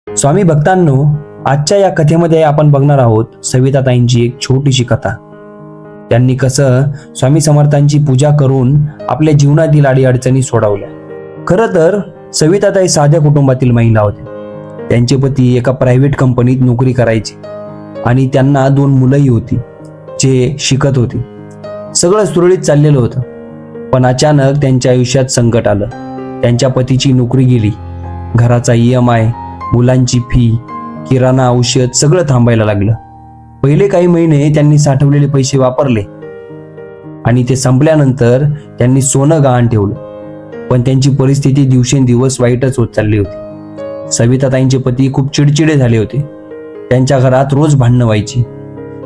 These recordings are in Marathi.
स्वामी भक्तांनो, आजच्या या कथेमध्ये आपण बघणार आहोत सविताताईंची एक छोटीशी कथा. त्यांनी कसं स्वामी समर्थांची पूजा करून आपल्या जीवनातील अडीअडचणी सोडवल्या. खरं तर सविताताई साध्या कुटुंबातील महिला होत्या. त्यांचे पती एका प्रायव्हेट कंपनीत नोकरी करायचे आणि त्यांना 2 मुलंही होती जे शिकत होती. सगळं सुरळीत चाललेलं होतं, पण अचानक त्यांच्या आयुष्यात संकट आलं. त्यांच्या पतीची नोकरी गेली, घराचा EMI, मुलांची फी, किराणा, औषध सगळं थांबायला लागलं. पहिले काही महिने त्यांनी साठवलेले पैसे वापरले आणि ते संपल्यानंतर त्यांनी सोनं गहाण ठेवलं. पण त्यांची परिस्थिती दिवसेंदिवस वाईटच होत चालली होती. सविताताईंचे पती खूप चिडचिडे झाले होते. त्यांच्या घरात रोज भांडणं व्हायची.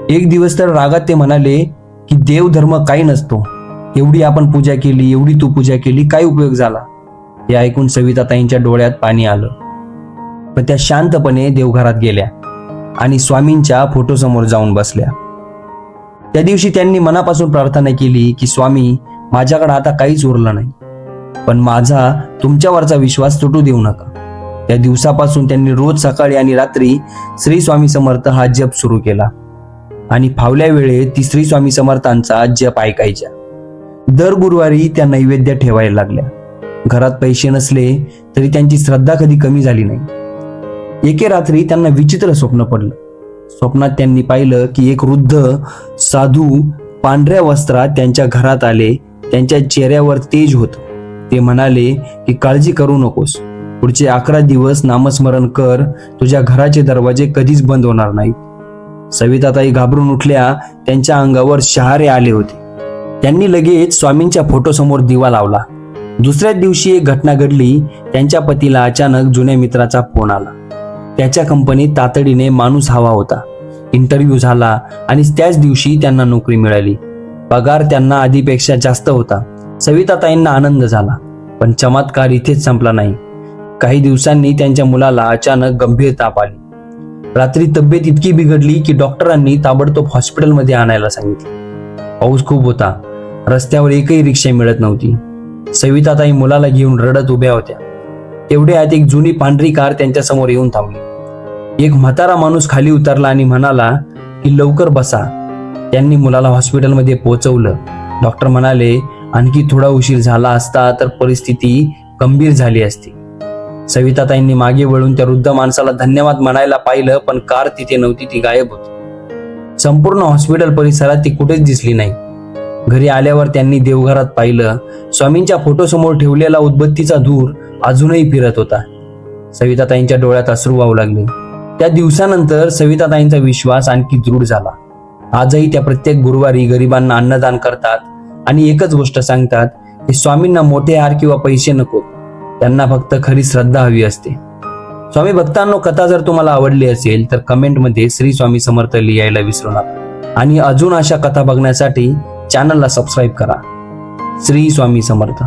एक दिवस तर रागात ते म्हणाले की देव धर्म काही नसतो, एवढी आपण पूजा केली, एवढी तू पूजा केली, काय उपयोग झाला? हे ऐकून सविताताईंच्या डोळ्यात पाणी आलं. पण त्या शांतपणे देवघरात गेल्या आणि स्वामींच्या फोटोसमोर जाऊन बसल्या. त्या दिवशी त्यांनी मनापासून प्रार्थना केली की स्वामी, माझ्याकडे आता काहीच उरलं नाही, पण माझा तुमच्यावरचा विश्वास तुटू देऊ नका. त्या दिवसापासून त्यांनी रोज सकाळी आणि रात्री श्री स्वामी समर्थ हा जप सुरू केला आणि फावल्या वेळेत ती श्री स्वामी समर्थांचा जप ऐकायच्या. दर गुरुवारी त्या नैवेद्य ठेवायला लागल्या. घरात पैसे नसले तरी त्यांची श्रद्धा कधी कमी झाली नाही. एके रात्री त्यांना विचित्र स्वप्न पडलं. स्वप्नात त्यांनी पाहिलं की एक वृद्ध साधू पांढऱ्या वस्त्रात त्यांच्या घरात आले. त्यांच्या चेहऱ्यावर तेज होतं. ते म्हणाले की काळजी करू नकोस, पुढचे 11 दिवस नामस्मरण कर, तुझ्या घराचे दरवाजे कधीच बंद होणार नाहीत. सविताताई घाबरून उठल्या. त्यांच्या अंगावर शहारे आले होते. त्यांनी लगेच स्वामींच्या फोटोसमोर दिवा लावला. दुसऱ्याच दिवशी एक घटना घडली. त्यांच्या पतीला अचानक जुन्या मित्राचा फोन आला. त्याच्या कंपनीत तातडीने माणूस हवा होता. इंटरव्ह्यू झाला आणि त्याच दिवशी त्यांना नोकरी मिळाली. पगार त्यांना आधीपेक्षा जास्त होता. सविताताईंना आनंद झाला. पण चमत्कार इथेच संपला नाही. काही दिवसांनी त्यांच्या मुलाला अचानक गंभीर ताप आली. रात्री तब्येत इतकी बिघडली की डॉक्टरांनी ताबडतोब हॉस्पिटलमध्ये आणायला सांगितले. पाऊस खूप होता. रस्त्यावर एकही रिक्षा मिळत नव्हती. सविताताई मुलाला घेऊन रडत उभ्या होत्या. तेवढ्यात एक जुनी पांढरी कार त्यांच्या समोर येऊन थांबली. एक म्हातारा माणूस खाली उतरला आणि म्हणाला की लवकर बसा. त्यांनी मुलाला हॉस्पिटलमध्ये पोहोचवलं. डॉक्टर म्हणाले आणखी थोडा उशीर झाला असता तर परिस्थिती गंभीर झाली असती. सविताताईंनी मागे वळून त्या वृद्ध माणसाला धन्यवाद म्हणायला पाहिलं, पण कार तिथे नव्हती, ती गायब होती. संपूर्ण हॉस्पिटल परिसरात ती कुठेच दिसली नाही. घरी आल्यावर त्यांनी देवघरात पाहिलं. स्वामींच्या फोटोसमोर ठेवलेला उदबत्तीचा धूर अजूनही फिरत होता. सविताताईंच्या डोळ्यात अश्रू वाहू लागले. त्या दिवसानंतर सविताताईंचा विश्वास आणखी दृढ झाला. आजही त्या प्रत्येक गुरुवारी गरिबांना अन्नदान करतात आणि एकच गोष्ट सांगतात की स्वामींना मोठे हार किंवा पैसे नको, त्यांना फक्त खरी श्रद्धा हवी असते. स्वामी भक्तांनो, कथा जर तुम्हाला आवडली असेल तर कमेंटमध्ये श्री स्वामी समर्थ लिहायला विसरू नका आणि अजून अशा कथा बघण्यासाठी चॅनलला सबस्क्राईब करा. श्री स्वामी समर्थ.